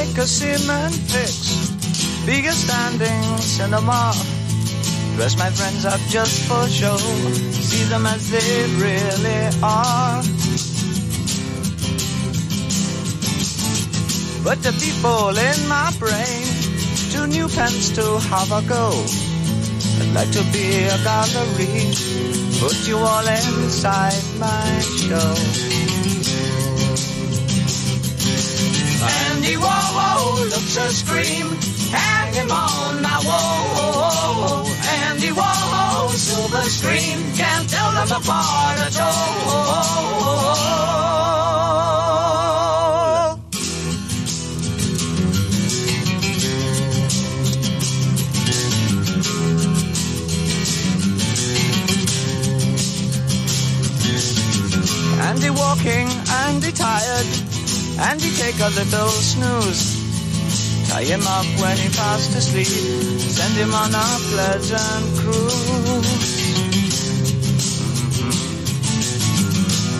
like a cement fix, bigger standing cinema. Dress my friends up just for show, see them as they really are. But the people in my brain, 2 new pens to have a go. I'd like to be a gallery, put you all inside my show. Andy Warhol looks a scream, hang him on my wall. Andy Warhol, silver screen, can't tell them apart at all. Andy walking, Andy tired, Andy take a little snooze. Tie him up when he fast asleep, send him on a pleasant cruise.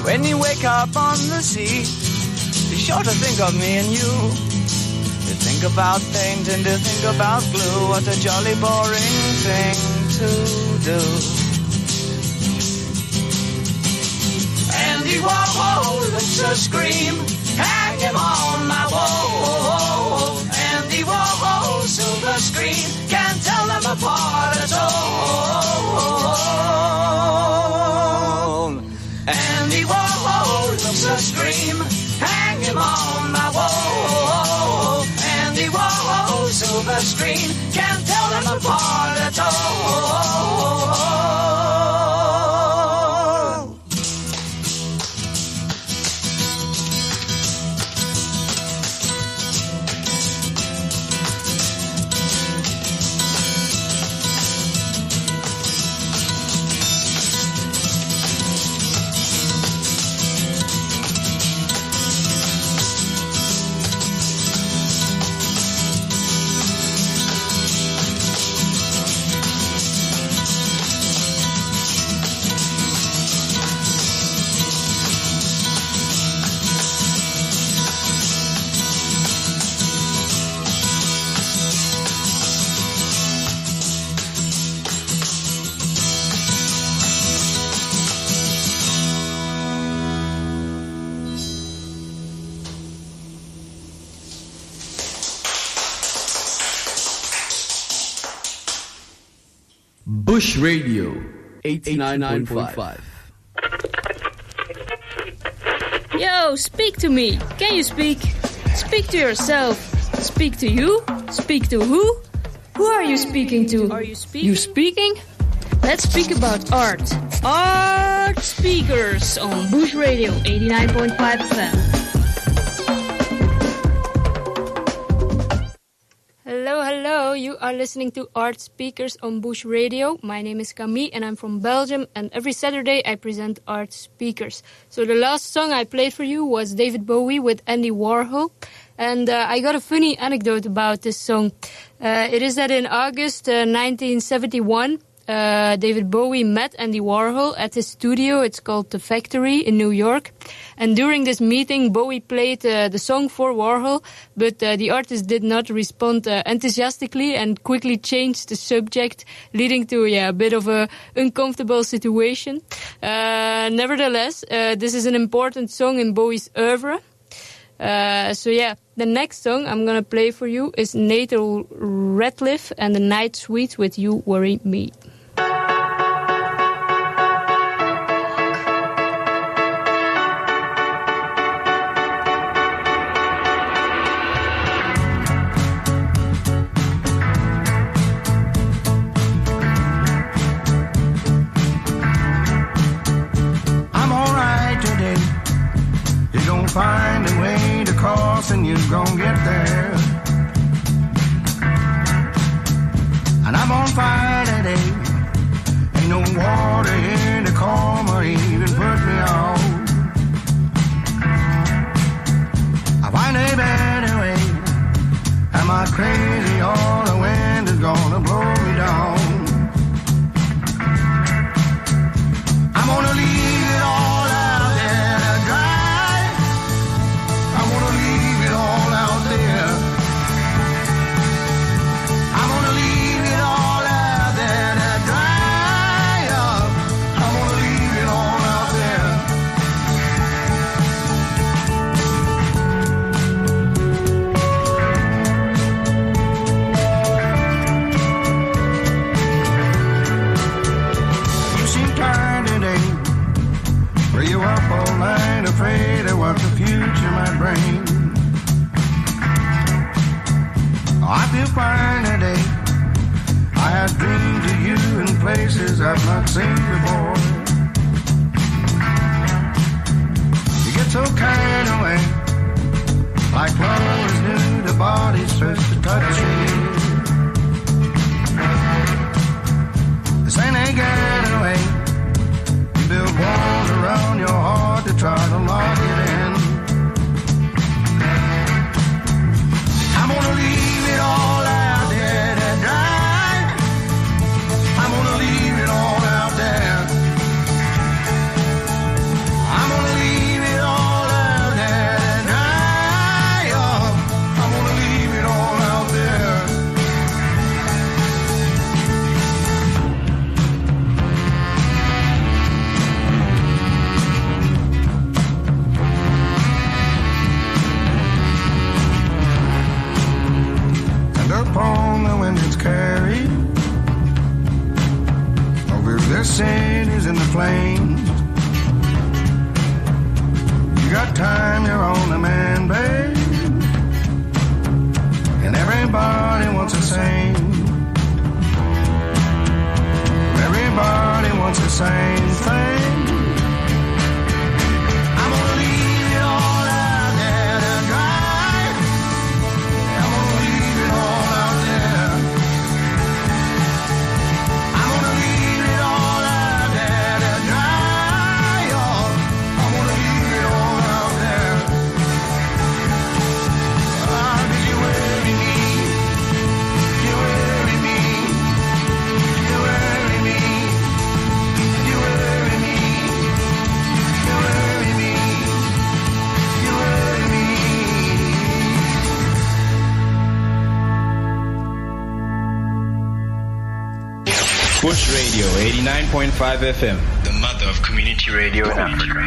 When you wake up on the sea, be sure to think of me and you. To think about paint and to think about glue, what a jolly boring thing to do. Andy Warhol looks a scream, hang him on my wall. Andy Warhol, silver screen, can't tell them apart at all. Andy Warhol looks a scream, hang him on my wall. Andy Warhol, silver screen, can't tell them apart at all. Bush Radio 89.5. Yo, speak to me. Can you speak? Speak to yourself. Speak to you? Speak to who? Who are you speaking to? Are you speaking? You speaking? Let's speak about art. Art Speakers on Bush Radio 89.5 FM. Hello, you are listening to Art Speakers on Bush Radio. My name is Camille and I'm from Belgium, and every Saturday I present Art Speakers. So the last song I played for you was David Bowie with Andy Warhol, and I got a funny anecdote about this song. It is that in August 1971, David Bowie met Andy Warhol at his studio. It's called The Factory in New York. And during this meeting, Bowie played the song for Warhol, but the artist did not respond enthusiastically and quickly changed the subject, leading to a bit of a uncomfortable situation. Nevertheless, this is an important song in Bowie's oeuvre. The next song I'm gonna play for you is Nathaniel Rateliff and the Night Suite with You Worry Me. Find a way to cross and you're gonna get there. And I'm on fire today. Ain't no water here to calm or even put me out. I find a better way. Am I crazy or the wind is gonna blow me down? I'm gonna leave it all out there to dry. I wanna leave it all out there afraid of what the future might bring. I feel fine today. I had dreams of you in places I've not seen before. You get so carried away, like flowers do, the body's first to touch you. This ain't a getaway. You build walls around your heart to try to lock it in. I'm gonna leave it all out there to dry. I'm gonna leave it all out there. I'm gonna leave it all out there to dry. Oh, I'm gonna leave it all out there. Upon the wind it's carried over their cities in the flames. You got time, you're on the man, babe, and everybody wants the same. Everybody wants the same thing. I'm gonna leave it all out there to dry. I'm gonna leave it all out there. I'm gonna leave it all out there to dry. Oh, I'm gonna leave it all out there. Ah, 'cause you worry me. You worry me. You worry me. You worry me. You worry me. You worry me. Bush Radio 89.5 FM, the mother of community radio in Africa.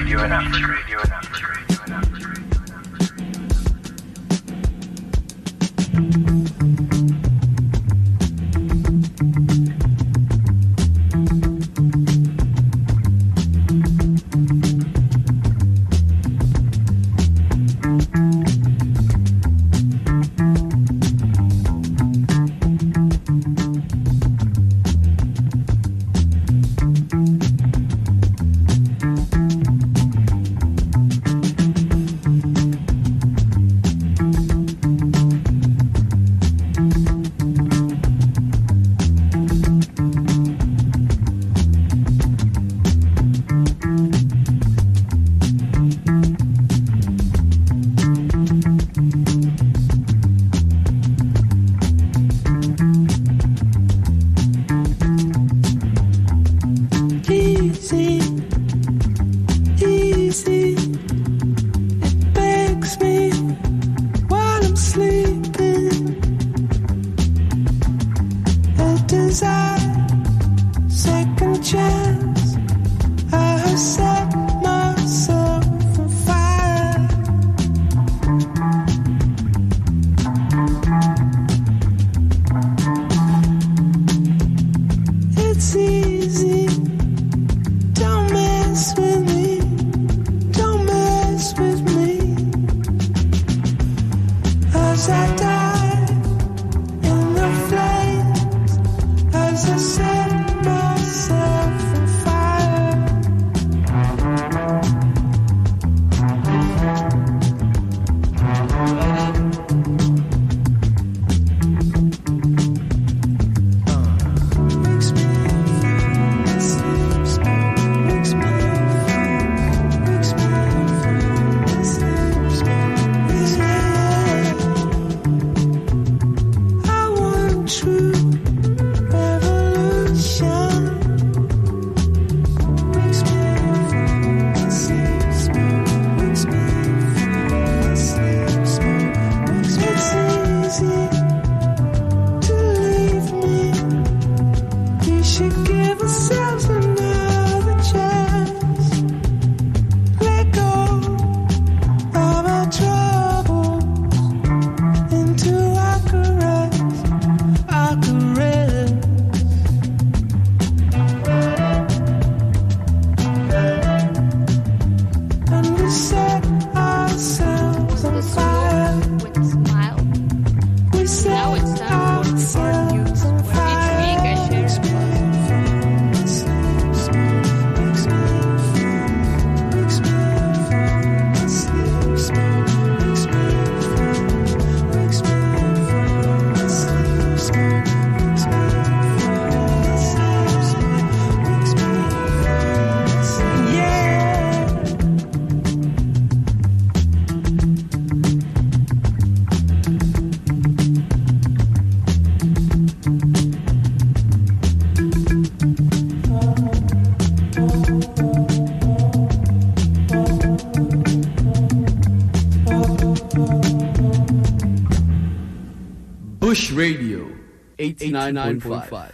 89.5.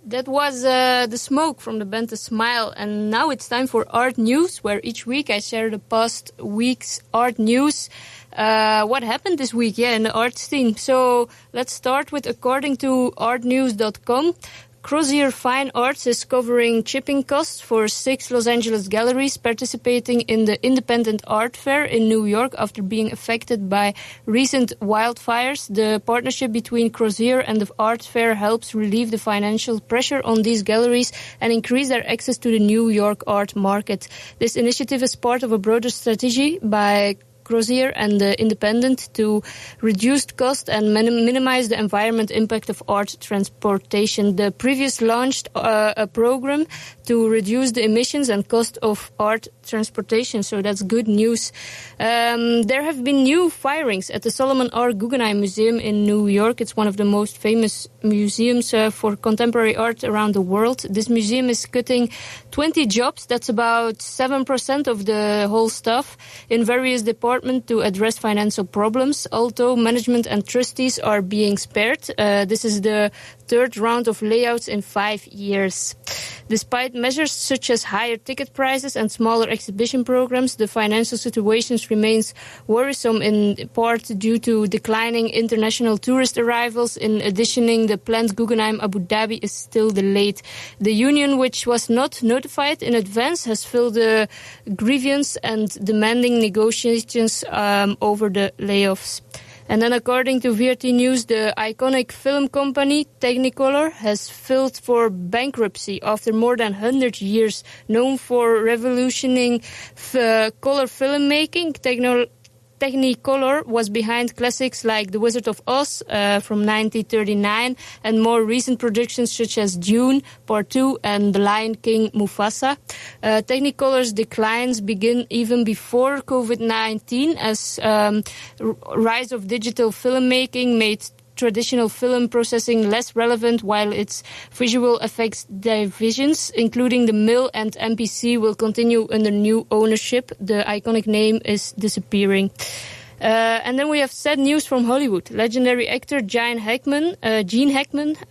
That was The Smoke from the band The Smile. And now it's time for Art News, where each week I share the past week's art news. What happened this week, in the arts scene. So let's start with, according to artnews.com, Crozier Fine Arts is covering shipping costs for 6 Los Angeles galleries participating in the Independent Art Fair in New York after being affected by recent wildfires. The partnership between Crozier and the art fair helps relieve the financial pressure on these galleries and increase their access to the New York art market. This initiative is part of a broader strategy by Crozier and the Independent to reduce cost and minimize the environment impact of art transportation. The previous launched a program to reduce the emissions and cost of art transportation, so that's good news. There have been new firings at the Solomon R. Guggenheim Museum in New York. It's one of the most famous museums for contemporary art around the world. This museum is cutting 20 jobs, that's about 7% of the whole staff, in various departments to address financial problems, although management and trustees are being spared. This is the third round of layouts in 5 years. Despite measures such as higher ticket prices and smaller exhibition programs, the financial situation remains worrisome, in part due to declining international tourist arrivals. In addition, the planned Guggenheim Abu Dhabi is still delayed. The union, which was not notified in advance, has filed a grievance and demanding negotiations over the layoffs. And then, according to VRT News, the iconic film company Technicolor has filed for bankruptcy after more than 100 years. Known for revolutioning color filmmaking, Technicolor was behind classics like The Wizard of Oz from 1939 and more recent productions such as Dune, Part 2 and The Lion King, Mufasa. Technicolor's declines begin even before COVID-19 as rise of digital filmmaking made traditional film processing less relevant, while its visual effects divisions, including the Mill and MPC, will continue under new ownership. The iconic name is disappearing. And then we have sad news from Hollywood. Legendary actor Gene Hackman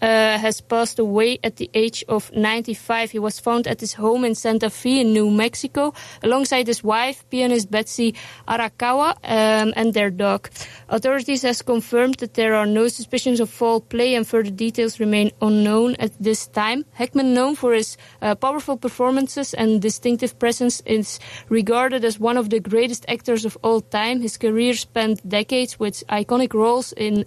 has passed away at the age of 95. He was found at his home in Santa Fe in New Mexico, alongside his wife, pianist Betsy Arakawa, and their dog. Authorities has confirmed that there are no suspicions of foul play, and further details remain unknown at this time. Hackman, known for his powerful performances and distinctive presence, is regarded as one of the greatest actors of all time. His career spent decades with iconic roles in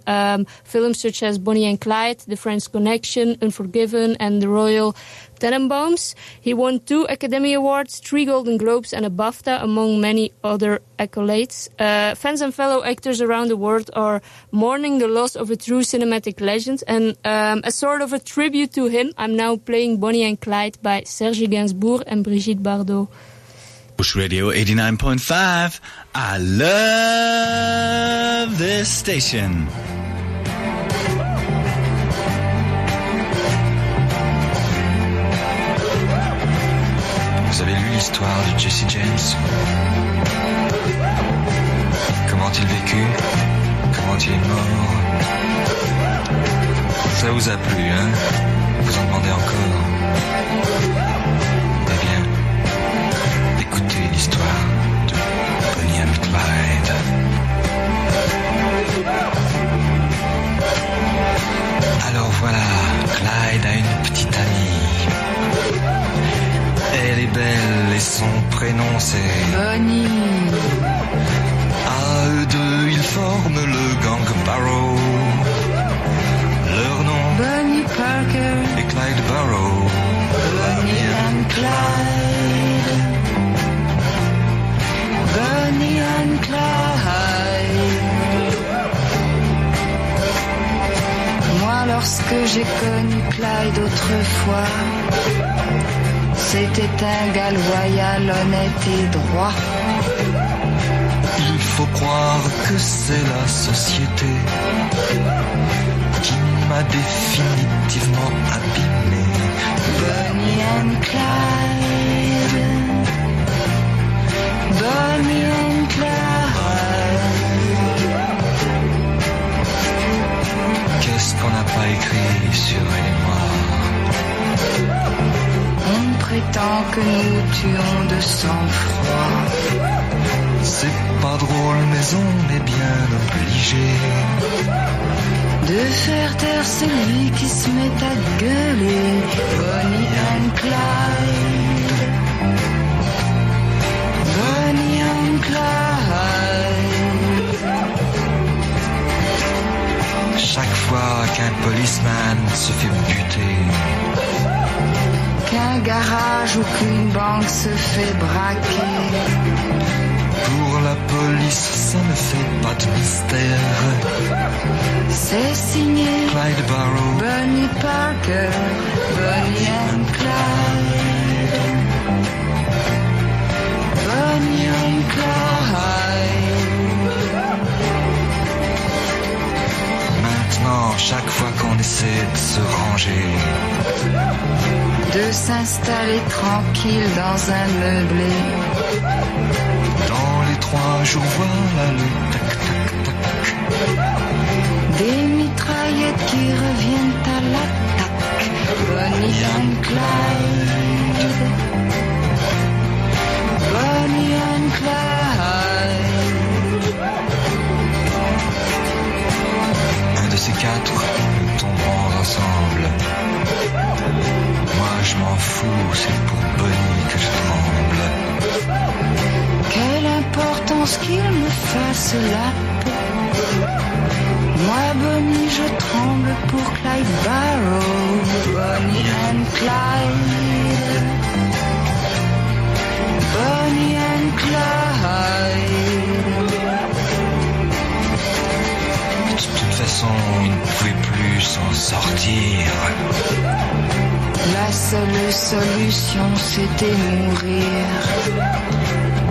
films such as Bonnie and Clyde, The French Connection, Unforgiven, and The Royal Tenenbaums. He won 2 Academy Awards, 3 Golden Globes, and a BAFTA, among many other accolades. Fans and fellow actors around the world are mourning the loss of a true cinematic legend, and as sort of a tribute to him, I'm now playing Bonnie and Clyde by Serge Gainsbourg and Brigitte Bardot. Bush Radio 89.5. I love this station. Vous avez lu l'histoire de Jesse James? Comment il vécut? Comment il est mort? Ça vous a plu, hein? Vous en demandez encore? Eh bien, écoutez l'histoire de Bonnie and Clyde. Alors voilà, Clyde a une petite amie. Elle est belle et son prénom c'est Bonnie. À eux deux, ils forment le gang Barrow. Leur nom Bonnie Parker et Clyde Barrow. Bonnie and Clyde. Bonnie and Clyde. Moi, lorsque j'ai connu Clyde autrefois, c'était un gars loyal, honnête et droit. Il faut croire que c'est la société qui m'a définitivement abîmé. Bonnie and Clyde. Bonnie and Clyde. Qu'est-ce qu'on n'a pas tant que nous tuons de sang-froid. C'est pas drôle, mais on est bien obligé de faire taire celui qui se met à gueuler. Bonnie and Clyde, Bonnie and Clyde. Chaque fois qu'un policeman se fait buter, qu'un garage ou qu'une banque se fait braquer, pour la police ça ne fait pas de mystère. C'est signé Clyde Barrow, Bonnie Parker, Bonnie and Clyde, Bonnie and Clyde. Maintenant, chaque fois qu'on essaie de se ranger, de s'installer tranquille dans un meublé, dans les 3 jours, voilà le tac tac tac, des mitraillettes qui reviennent à l'attaque. Bonnie and Clyde, Bonnie and Clyde. Un de ces 4, nous tomberons ensemble. Moi je m'en fous, c'est pour Bonnie que je tremble. Quelle importance qu'il me fasse la peau. Moi Bonnie je tremble pour Clyde Barrow. Bonnie and Clyde, Bonnie and Clyde. De toute façon, il ne pouvait plus s'en sortir. La seule solution c'était mourir.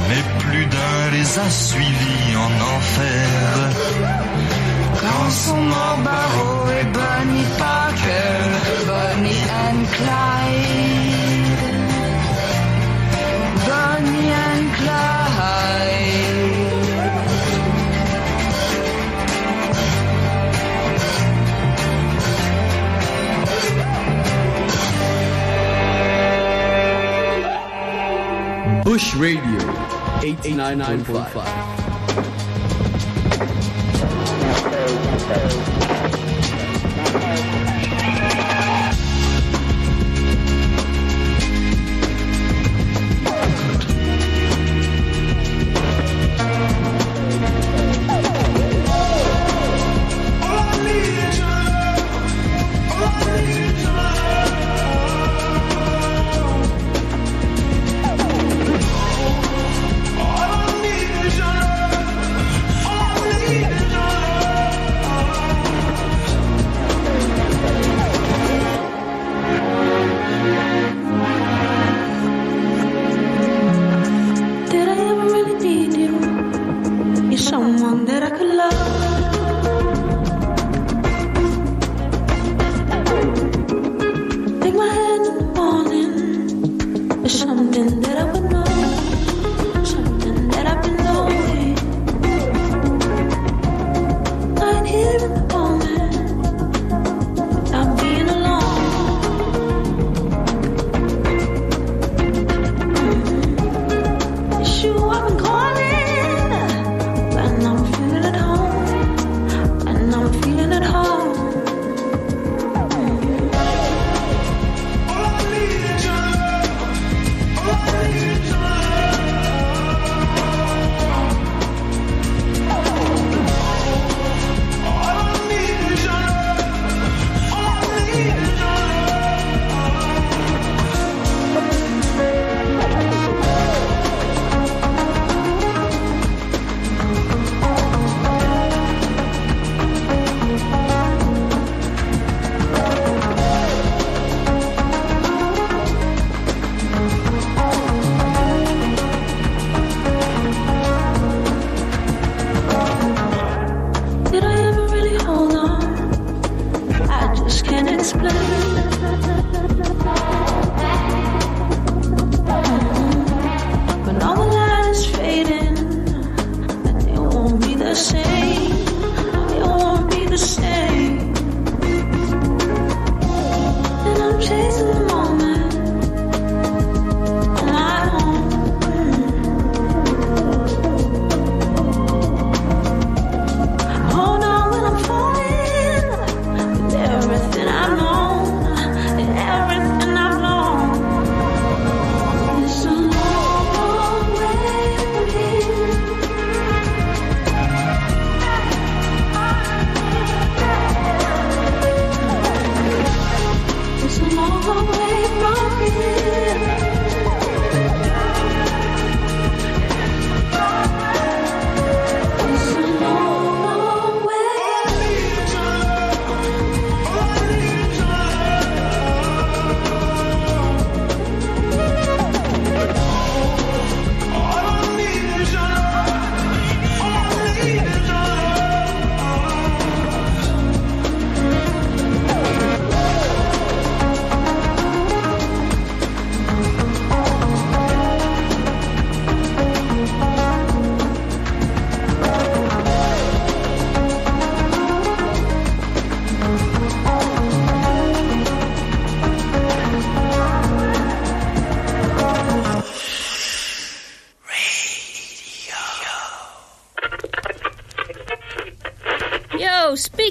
Mais plus d'un les a suivis en enfer. Quand sont morts Barrow et Bonnie Parker, Bonnie and Clyde, Bonnie and Clyde. Bush Radio 89.5.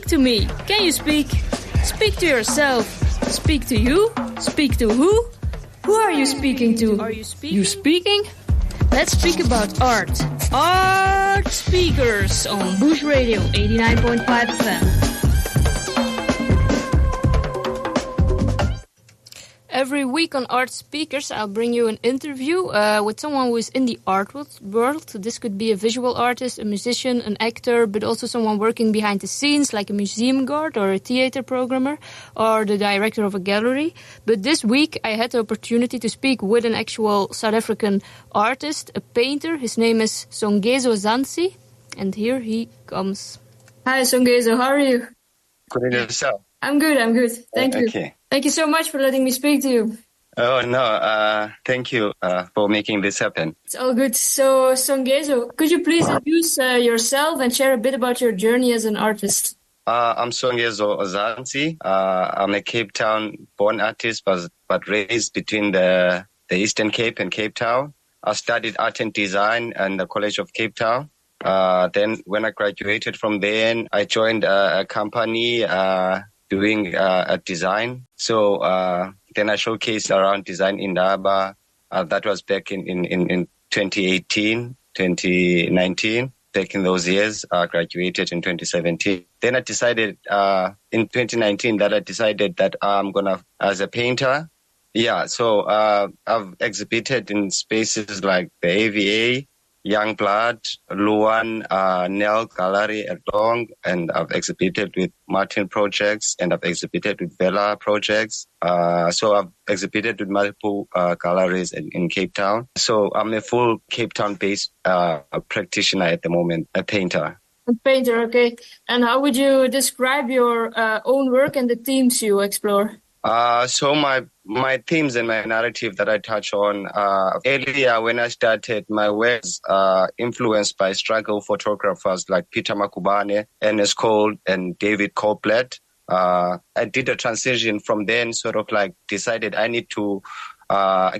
Speak to me. Can you speak? Speak to yourself. Speak to you. Speak to who? Who are you speaking to? Are you speaking? You speaking? Let's speak about art. Art Speakers on Bush Radio 89.5 FM. Every week on Art Speakers, I'll bring you an interview with someone who is in the art world. This could be a visual artist, a musician, an actor, but also someone working behind the scenes, like a museum guard or a theater programmer or the director of a gallery. But this week, I had the opportunity to speak with an actual South African artist, a painter. His name is Songezo Zantsi, and here he comes. Hi, Songezo. How are you? Good yourself. I'm good. Thank you. Okay. Thank you so much for letting me speak to you. Oh, no. Thank you for making this happen. It's all good. So, Songezo, could you please introduce yourself and share a bit about your journey as an artist? I'm Songezo Zantsi. I'm a Cape Town-born artist, but raised between the Eastern Cape and Cape Town. I studied art and design at the College of Cape Town. Then when I graduated from there, I joined a company doing a design. So then I showcased around design in Daba. That was back in 2018, 2019. Back in those years, I graduated in 2017. Then I decided in 2019 that I'm going to, as a painter. Yeah, so I've exhibited in spaces like the AVA, Youngblood, Luan, Nell Gallery at Long, and I've exhibited with Martin Projects, and I've exhibited with Vela Projects. So I've exhibited with multiple galleries in Cape Town. So I'm a full Cape Town-based practitioner at the moment, a painter. A painter, okay. And how would you describe your own work and the themes you explore? So my themes and my narrative that I touch on, earlier when I started, my work was influenced by struggle photographers like Peter Makubane, Ernest Cole, and David Copeland. I did a transition from then, sort of like decided I need to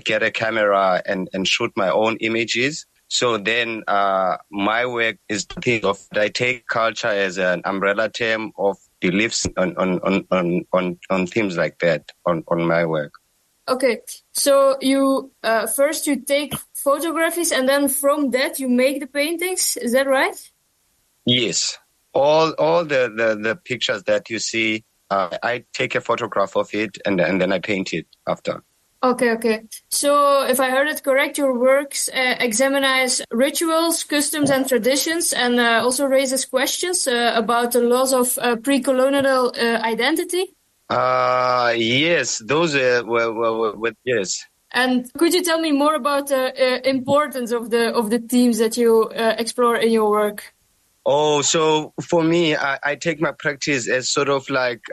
get a camera and shoot my own images. So then my work is the thing of, I take culture as an umbrella term of beliefs on themes like that on my work. Okay, so you first you take photographies and then from that you make the paintings. Is that right? Yes, all the pictures that you see, I take a photograph of it and then I paint it after. Okay. So if I heard it correct, your works examines rituals, customs and traditions, and also raises questions about the loss of pre-colonial identity? Yes, those were yes. And could you tell me more about the importance of the themes that you explore in your work? Oh, so for me, I take my practice as sort of like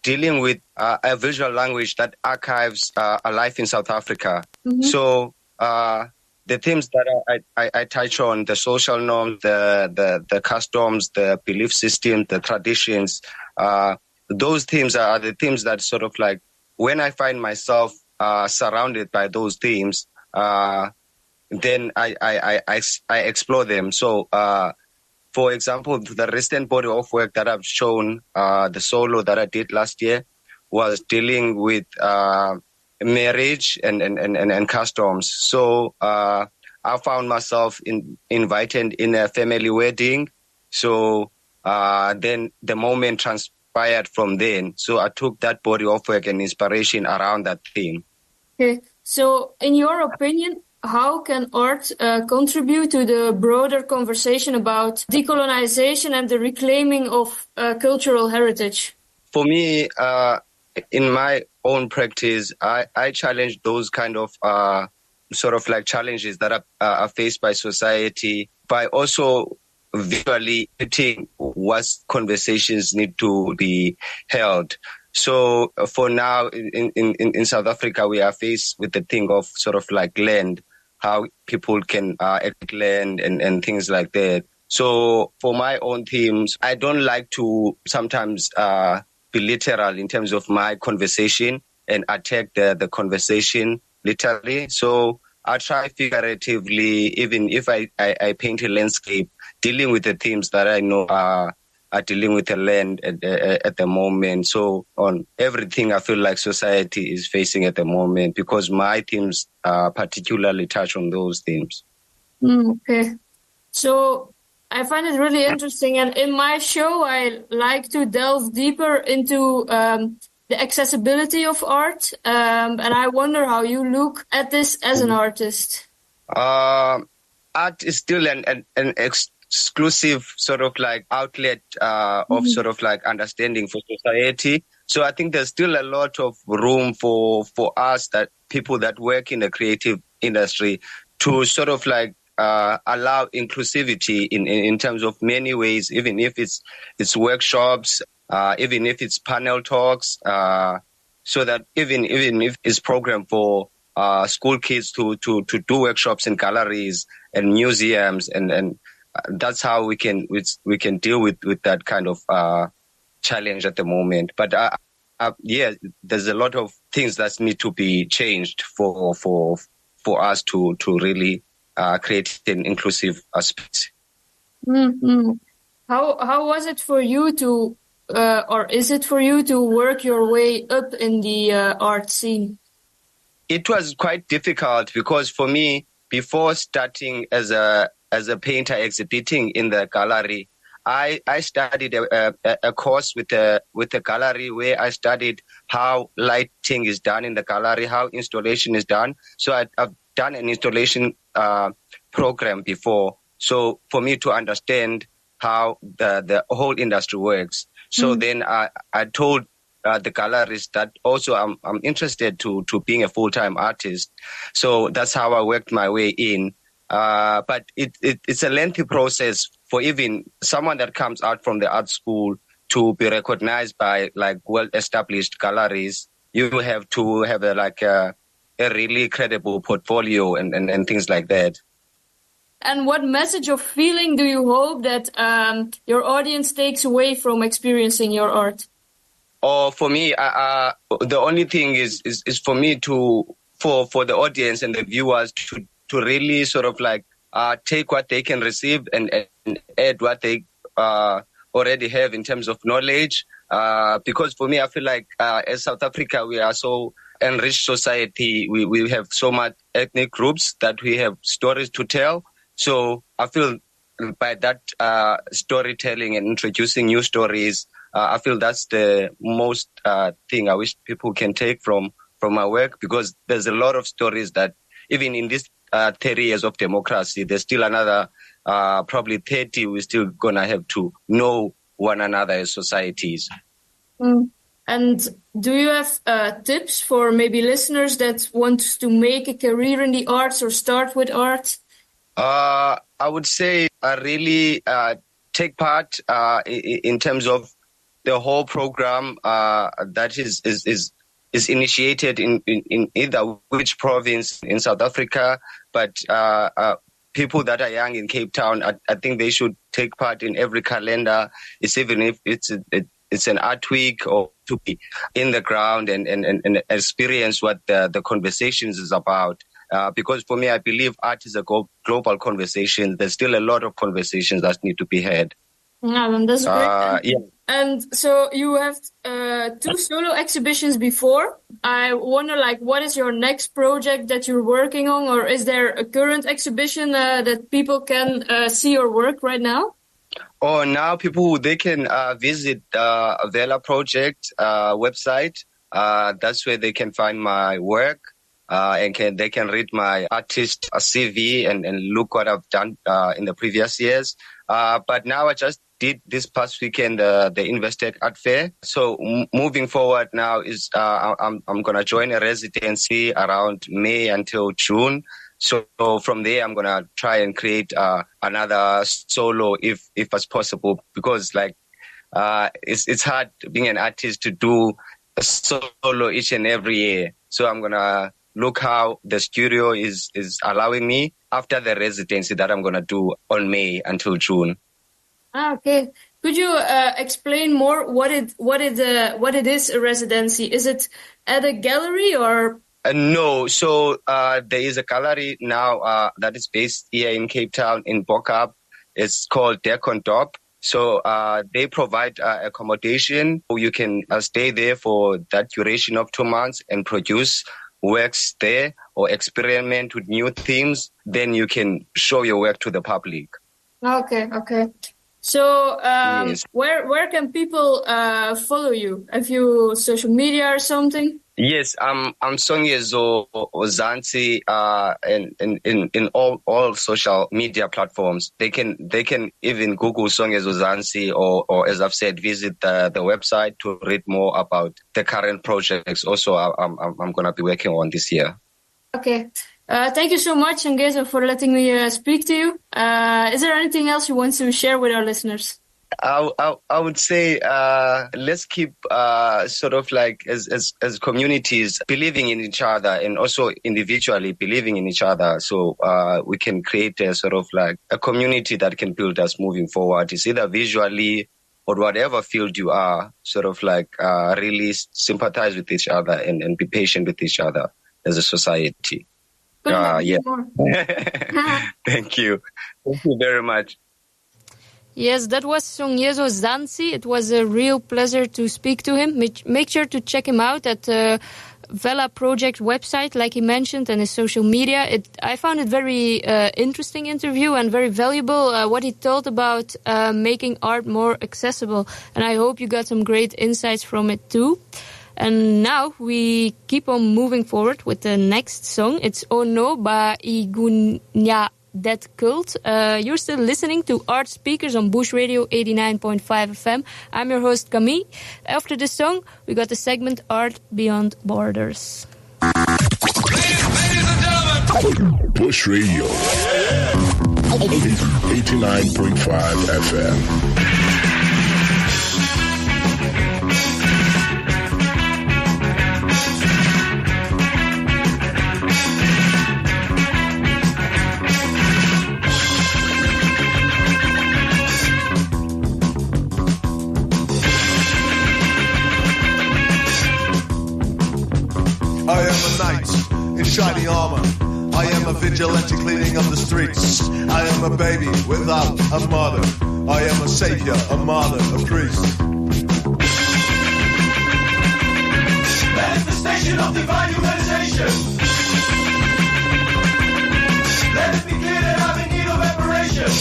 dealing with a visual language that archives a life in South Africa. Mm-hmm. So the themes that I touch on, the social norms, the customs, the belief system, the traditions, those themes are the themes that sort of like, when I find myself surrounded by those themes, then I explore them. So, for example, the recent body of work that I've shown, the solo that I did last year, was dealing with marriage and customs. So I found myself invited in a family wedding. So then the moment transpired from then. So I took that body of work and inspiration around that theme. Okay. So in your opinion, how can art contribute to the broader conversation about decolonization and the reclaiming of cultural heritage? For me, in my own practice, I challenge those kind of sort of like challenges that are faced by society by also visually putting what conversations need to be held. So for now, in South Africa, we are faced with the thing of sort of like land, how people can act land and things like that. So for my own themes, I don't like to sometimes be literal in terms of my conversation and attack the conversation literally. So I try figuratively, even if I paint a landscape, dealing with the themes that I know are dealing with the land at the moment. So on everything I feel like society is facing at the moment, because my themes particularly touch on those themes. Okay. So I find it really interesting, and in my show I like to delve deeper into the accessibility of art, and I wonder how you look at this as an artist. Art is still an exclusive sort of like outlet of sort of like understanding for society. So I think there's still a lot of room for us, that people that work in the creative industry, to sort of like allow inclusivity in terms of many ways, even if it's workshops, even if it's panel talks, so that even if it's programmed for school kids to do workshops in galleries and museums, and that's how we can deal with that kind of challenge at the moment. But yeah, there's a lot of things that need to be changed for us to really create an inclusive space. Mm-hmm. How was it for you to, or is it for you to work your way up in the art scene? It was quite difficult, because for me, before starting as a painter exhibiting in the gallery, I studied a course with a gallery, where I studied how lighting is done in the gallery, how installation is done. So I've done an installation program before, so for me to understand how the whole industry works. So then I told the galleries that also I'm interested to being a full-time artist. So that's how I worked my way in. But it's a lengthy process for even someone that comes out from the art school to be recognized by like well-established galleries. You have to have a really credible portfolio and things like that. And what message or feeling do you hope that your audience takes away from experiencing your art? Or for me, the only thing is for me for the audience and the viewers to really sort of like take what they can receive and add what they already have in terms of knowledge. Because for me, I feel like as South Africa, we are so enriched society. We have so much ethnic groups that we have stories to tell. So I feel by that storytelling and introducing new stories, I feel that's the most thing I wish people can take from my work, because there's a lot of stories that even in this 30 years of democracy, there's still another probably 30 we're still going to have to know one another as societies. And do you have tips for maybe listeners that want to make a career in the arts or start with art? I would say really take part in terms of the whole program that is initiated in either which province in South Africa, but people that are young in Cape Town, I think they should take part in every calendar. It's even if it's an art week, or to be in the ground and experience what the conversations is about. Because for me, I believe art is a global conversation. There's still a lot of conversations that need to be had. Yeah, that's great. Yeah. And so you have 2 solo exhibitions before. I wonder, what is your next project that you're working on? Or is there a current exhibition that people can see your work right now? Oh, now people, they can visit Vela Project website. That's where they can find my work. And they can read my artist CV and look what I've done in the previous years. But now I just did this past weekend the Investec Art Fair. So moving forward now is I'm going to join a residency around May until June. So from there, I'm going to try and create another solo if it's possible, because it's hard being an artist to do a solo each and every year. So I'm going to look how the studio is allowing me after the residency that I'm going to do on May until June. Okay. Could you explain more what it is, a residency? Is it at a gallery or? No. So there is a gallery now that is based here in Cape Town in Bokap. It's called Deck on Top. So they provide accommodation. You can stay there for that duration of 2 months and produce works there or experiment with new themes. Then you can show your work to the public. Okay. So Yes. where can people follow you? Have you social media or something? Yes, I'm Songezo Zantsi in all social media platforms. They can even Google Songezo Zantsi or as I've said, visit the website to read more about the current projects. Also, I'm gonna be working on this year. Okay. Thank you so much, Songezo, for letting me speak to you. Is there anything else you want to share with our listeners? I would say let's keep sort of like as communities believing in each other and also individually believing in each other, so we can create a sort of like a community that can build us moving forward. It's either visually or whatever field you are, sort of like really sympathize with each other and be patient with each other as a society. Yeah. Thank you very much. Yes, that was Songezo Zantsi. It was a real pleasure to speak to him. Make sure to check him out at the Vela Project website, like he mentioned, and his social media. I found it very interesting interview and very valuable, what he told about making art more accessible. And I hope you got some great insights from it too. And now we keep on moving forward with the next song. It's Oh No by Igunya Dead Cult. You're still listening to Art Speakers on Bush Radio 89.5 FM. I'm your host Camille. After this song, we got the segment Art Beyond Borders. Ladies and gentlemen, Bush Radio 89.5 FM. I am a knight in shiny armor. I am a vigilante cleaning up the streets. I am a baby without a mother. I am a savior, a martyr, a priest. Manifestation of divine humanization. Let it be clear that I'm in need of reparation.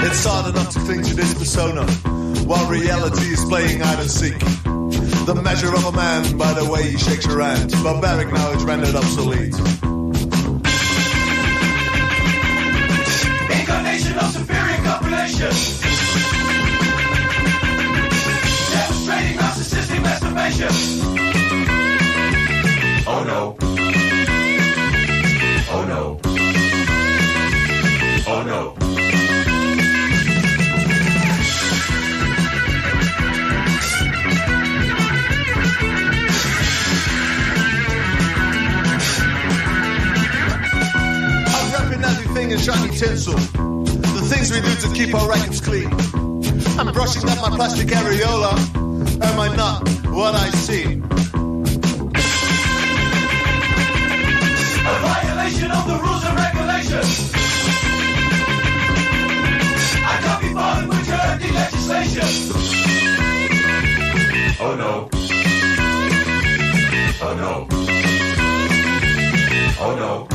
It's hard enough to cling to this persona while reality is playing hide and seek. The measure of a man by the way he shakes your hand. Barbaric knowledge rendered obsolete. Incarnation of superior copulation. Demonstrating narcissistic masturbation. Oh no. Oh no. Oh no. Everything in shiny tinsel. The things we do to keep our records clean. I'm brushing up my plastic areola. Am I not what I see? A violation of the rules and regulations. I can't be bothered with your empty legislation. Oh no. Oh no. Oh no.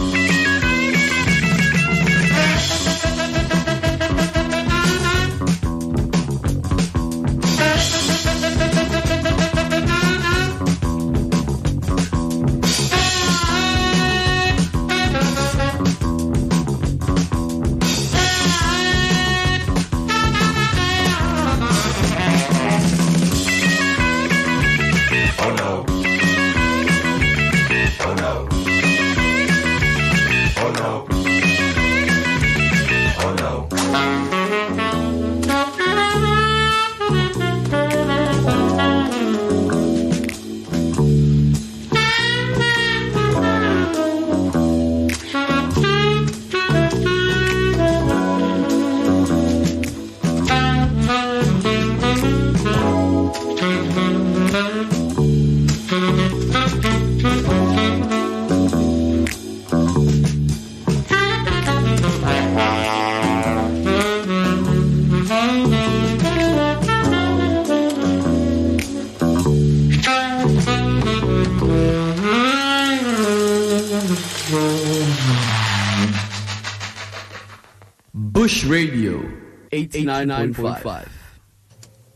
89.5.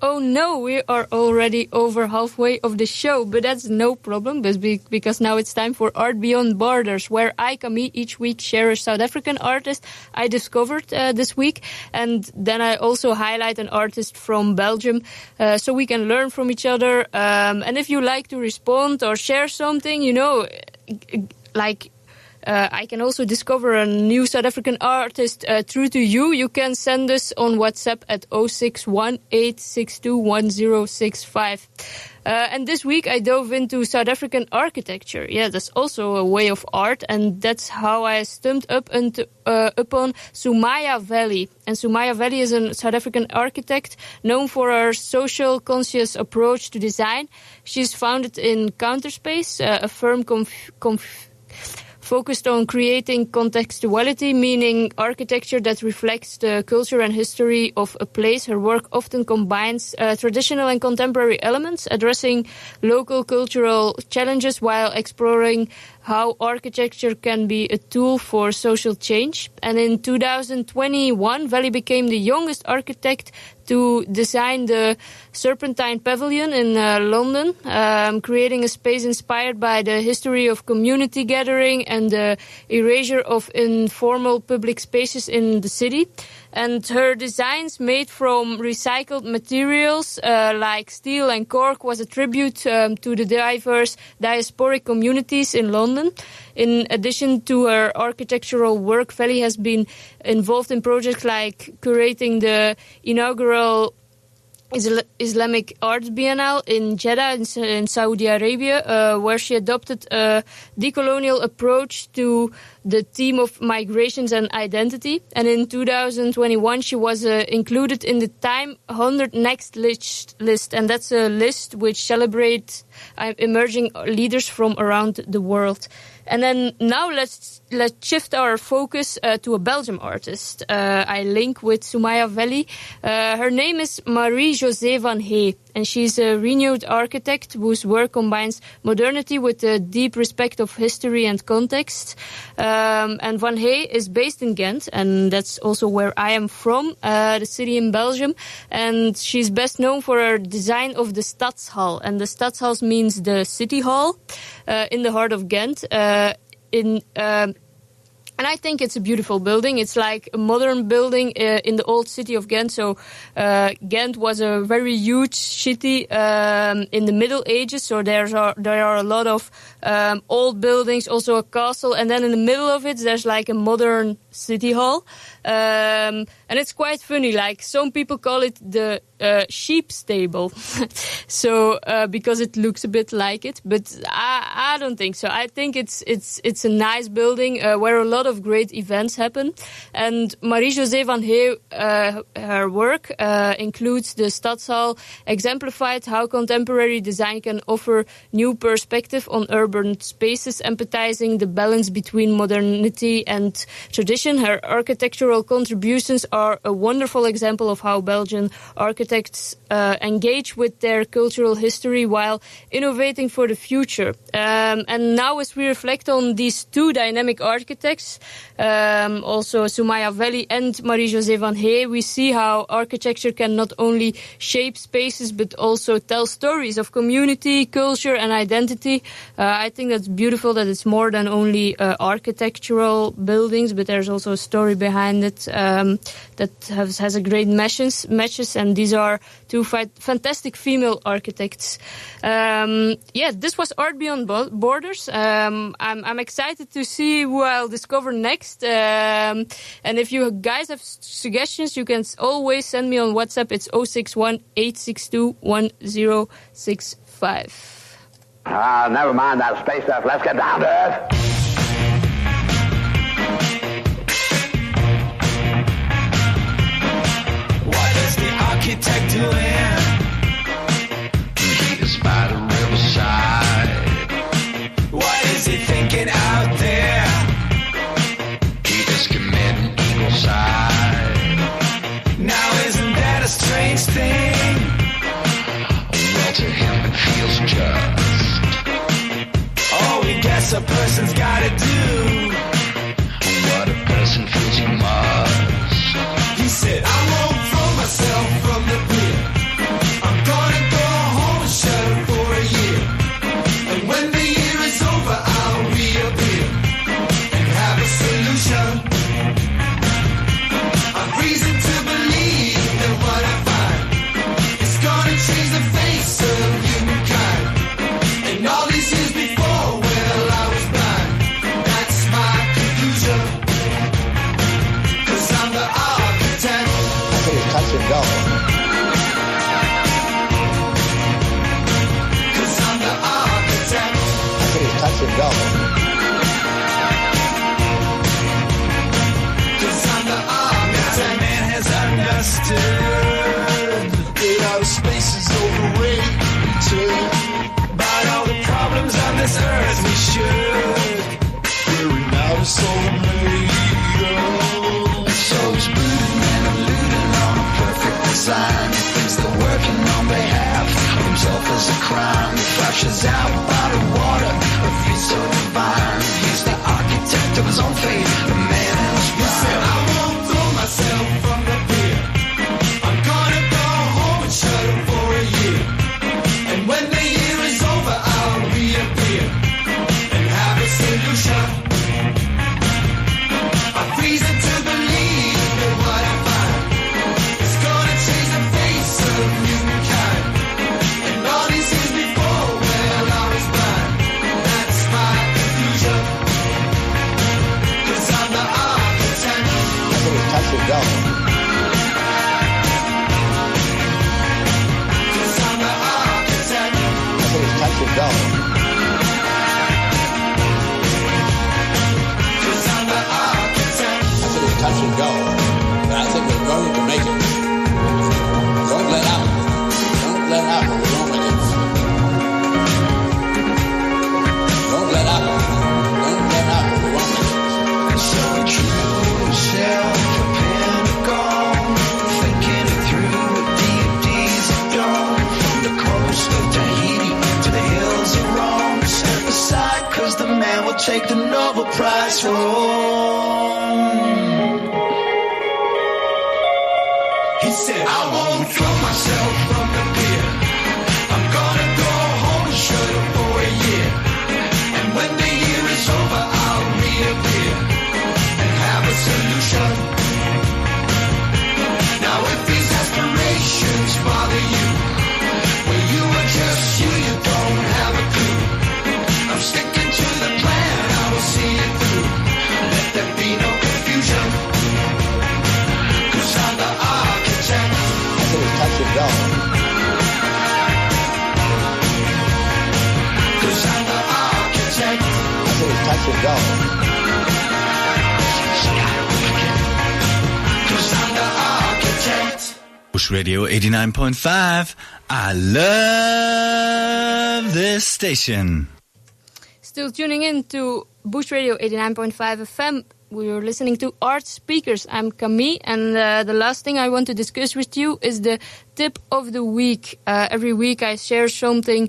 Oh no, we are already over halfway of the show, but that's no problem because now it's time for Art Beyond Borders, where I, Camille, each week share a South African artist I discovered this week, and then I also highlight an artist from Belgium so we can learn from each other. And if you like to respond or share something, I can also discover a new South African artist through to you. You can send us on WhatsApp at 061-862-1065. And this week I dove into South African architecture. Yeah, that's also a way of art, and that's how I stumbled upon Sumaya Valley. And Sumaya Valley is a South African architect known for her social conscious approach to design. She's founded in Counterspace, a firm focused on creating contextuality, meaning architecture that reflects the culture and history of a place. Her work often combines traditional and contemporary elements, addressing local cultural challenges while exploring how architecture can be a tool for social change. And in 2021, Valley became the youngest architect to design the Serpentine Pavilion in London, creating a space inspired by the history of community gathering and the erasure of informal public spaces in the city. And her designs made from recycled materials like steel and cork was a tribute to the diverse diasporic communities in London. In addition to her architectural work, Valley has been involved in projects like curating the inaugural Islamic Arts Biennale in Jeddah in Saudi Arabia, where she adopted a decolonial approach to the theme of migrations and identity. And in 2021, she was included in the Time 100 Next list, and that's a list which celebrates emerging leaders from around the world. And then now let's shift our focus to a Belgian artist. I link with Sumaya Valley. Her name is Marie-José van Hey, and she's a renowned architect whose work combines modernity with a deep respect of history and context. And Van Hey is based in Ghent, and that's also where I am from, the city in Belgium. And she's best known for her design of the Stadshal. And the Stadshal means the city hall in the heart of Ghent. And I think it's a beautiful building. It's like a modern building in the old city of Ghent. So Ghent was a very huge city in the Middle Ages. So there are a lot of old buildings, also a castle. And then in the middle of it, there's like a modern city hall. And it's quite funny. Like some people call it the sheep stable. So because it looks a bit like it. But I don't think so. I think it's a nice building where a lot of great events happen. And Marie-José van Hey, her work includes the Stadshal, exemplified how contemporary design can offer new perspective on urban spaces, empathizing the balance between modernity and tradition. Her architectural contributions are a wonderful example of how Belgian architects engage with their cultural history while innovating for the future. And now as we reflect on these two dynamic architects, also Sumaya Valley and Marie-José van Hey, we see how architecture can not only shape spaces but also tell stories of community, culture and identity. I think that's beautiful that it's more than only architectural buildings, but there's also a story behind it that has a great matches, and these are two fantastic female architects. This was Art Beyond Borders. I'm excited to see who I'll discover next. And if you guys have suggestions, you can always send me on WhatsApp. It's 061-862-1065. Never mind that space stuff. Let's get down to earth. What is the architect doing? He is by the riverside. What is he thinking out there? He is committing eagle-side. Now isn't that a strange thing? Well, to him it feels just. Oh, we guess a person's gotta do what a person feels he must. He said, I won't go. Touch and go. That man has understood that outer space is overrated. By all the problems on this earth we should worry now it's overrated. So he's brooding and alluding on a perfect design. He thinks they're working on behalf of himself as a crime. He flashes out by the water, a feet so divine. He's the architect of his own fate, the man in his prime. He said, I won't throw myself from the pier. I'm gonna go home and shut up for a year. And when the year is over, I'll reappear and have a solution. I freeze it to believe that what I find is gonna change the face of humankind. And all these years before, well, I was blind. That's my conclusion. 'Cause I'm the architect. That's what it's touch and go. 'Cause I'm the architect. That's what it's touch and go. 'Cause I'm the architect. That's what it's touch and go. But I think we're going to make it. Don't let up. Don't let up or we won't make it. Don't let up. Don't let up or we won't make it. So true, self, a Pentagon, thinking it through with DVDs of dawn. From the coast of Tahiti to the hills of Rome. Step aside, 'cause the man will take the Nobel Prize home. He said, I won't throw myself from the pier. I'm gonna go home and shut up for a year. And when the year is over, I'll reappear and have a solution. Now if these aspirations bother you, well, you are just you don't have a clue. I'm sticking to the plan, I will see it through. Let there be no confusion. 'Cause I'm the architect. That's what it's touch and go. 'Cause I'm the architect. That's what it's touch and go. 'Cause I'm the architect. Bush Radio 89.5. I love this station. Still tuning in to Bush Radio 89.5 FM. We're listening to Art Speakers. I'm Camille, and the last thing I want to discuss with you is the tip of the week. Every week I share something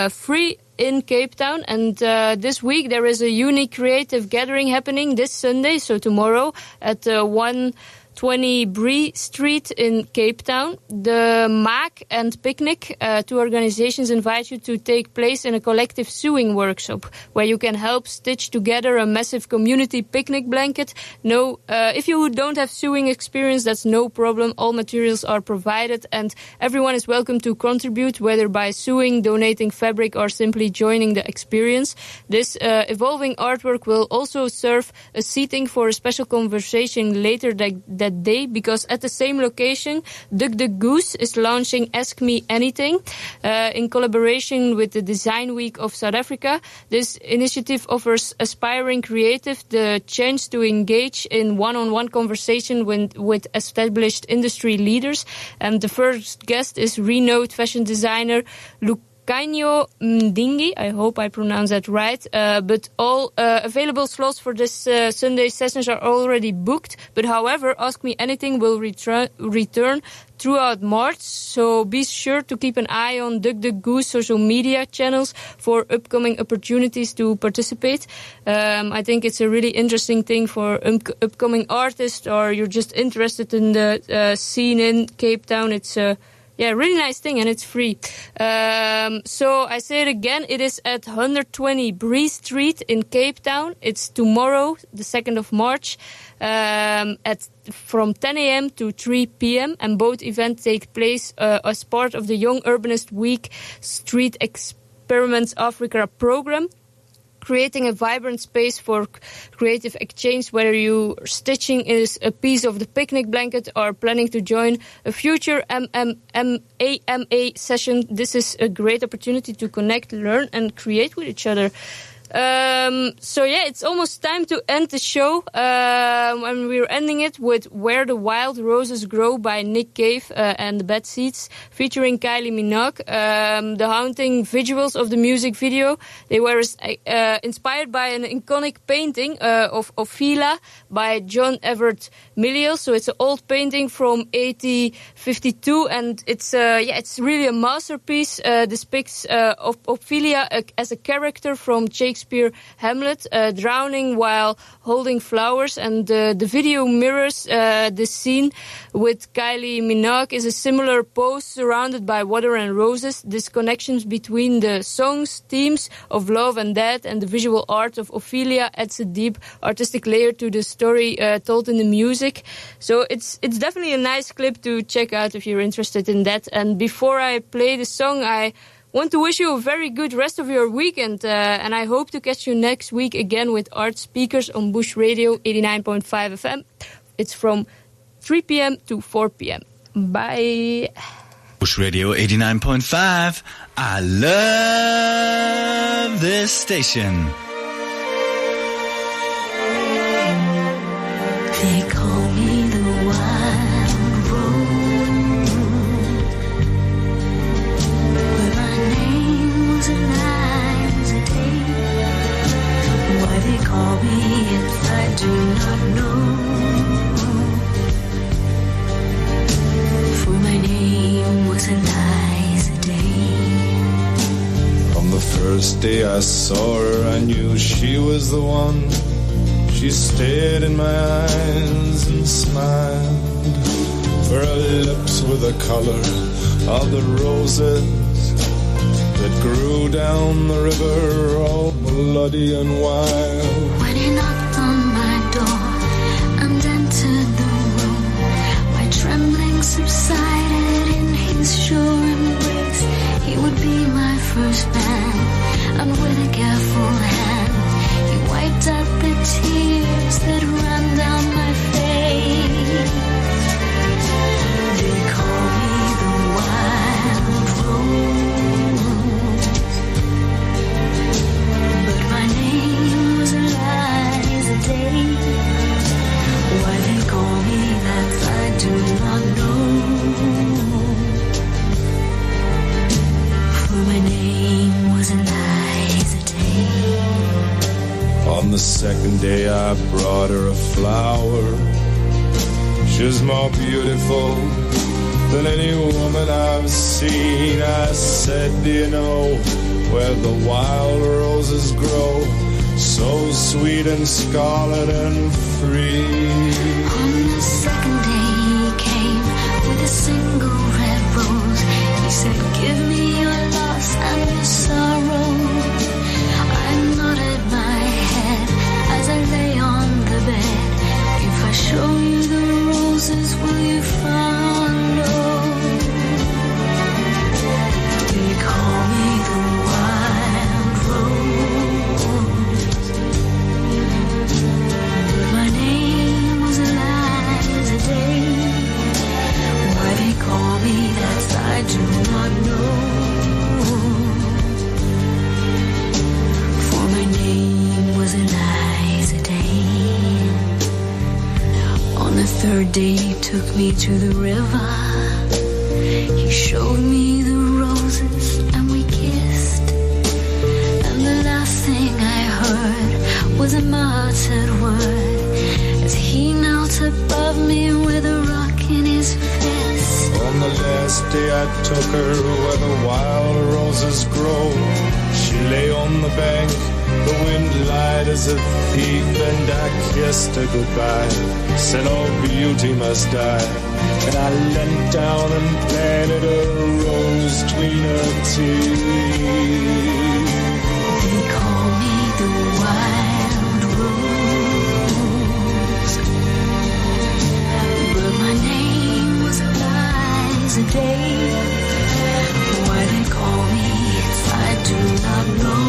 free in Cape Town, and this week there is a unique creative gathering happening this Sunday, so tomorrow, at 120 Bree Street in Cape Town. The MAC and Picnic, two organizations, invite you to take place in a collective sewing workshop where you can help stitch together a massive community picnic blanket. If you don't have sewing experience, that's no problem. All materials are provided and everyone is welcome to contribute, whether by sewing, donating fabric, or simply joining the experience. This evolving artwork will also serve a seating for a special conversation later that day, because at the same location, Duck the Goose is launching Ask Me Anything in collaboration with the Design Week of South Africa. This initiative offers aspiring creative the chance to engage in one-on-one conversation with established industry leaders. And the first guest is renowned fashion designer Lucanio Mdingi. I hope I pronounced that right. But all available slots for this Sunday sessions are already booked. But however, Ask Me Anything will return throughout March, so be sure to keep an eye on Duck the Goose social media channels for upcoming opportunities to participate. I think it's a really interesting thing for upcoming artists, or you're just interested in the scene in Cape Town. It's really nice thing, and it's free. So I say it again, it is at 120 Bree Street in Cape Town. It's tomorrow, the 2nd of March, from 10 a.m. to 3 p.m. And both events take place as part of the Young Urbanist Week Street Experiments Africa program. creating a vibrant space for creative exchange, whether you stitching is a piece of the picnic blanket or planning to join a future AMA session. This is a great opportunity to connect, learn, and create with each other. So yeah, it's almost time to end the show. And we're ending it with Where the Wild Roses Grow by Nick Cave and the Bad Seeds, featuring Kylie Minogue. The haunting visuals of the music video, they were inspired by an iconic painting of Ophelia by John Everett Milliel. So it's an old painting from 1852, and it's really a masterpiece. Depicts of Ophelia as a character from Shakespeare Hamlet, drowning while holding flowers, and the video mirrors this scene with Kylie Minogue is a similar pose surrounded by water and roses. This connections between the song's themes of love and death and the visual art of Ophelia adds a deep artistic layer to the story told in the music. So it's definitely a nice clip to check out if you're interested in that. And before I play the song, I want to wish you a very good rest of your weekend, and I hope to catch you next week again with Art Speakers on Bush Radio 89.5 FM. It's from 3 p.m. to 4 p.m. Bye. Bush Radio 89.5. I love this station. They call me the wild rose, but my name was Eliza Day. Why they call me if I do not know, for my name was Eliza Day. On the first day I saw her, I knew she was the one. She stared in my eyes and smiled, for her lips were the color of the roses that grew down the river, all bloody and wild. When he knocked on my door and entered the room, my trembling subsided in his sure embrace. He would be my first man, and with a careful hand he wiped out the tears that ran down my face. They call me the wild rose, but my name was Eliza Day. Why they call me that I do not know, for my name was Eliza Day. On the second day I brought her a flower. She's more beautiful than any woman I've seen. I said, do you know where the wild roses grow, so sweet and scarlet and free? On the second day he came with a single red rose. He said, give me your loss and your sorrow. I nodded my head as I lay on the bed. If I show you the roses, will you follow? They call me the wild rose, but my name was Eliza Day. Why they call me that I do not know, for my name was Eliza Day. On the third day he took me to the river. He showed me the roses and we kissed. And the last thing I heard was a muttered word as he knelt above me with a rock in his fist. On the last day I took her where the wild roses grow. She lay on the bank, the wind lied as a thief, and I kissed her goodbye, said all beauty must die. And I leant down and planted a rose between her teeth. They call me the wild rose, but my name was Eliza Day. Why they call me if I do not know,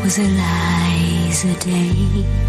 was a lies a day.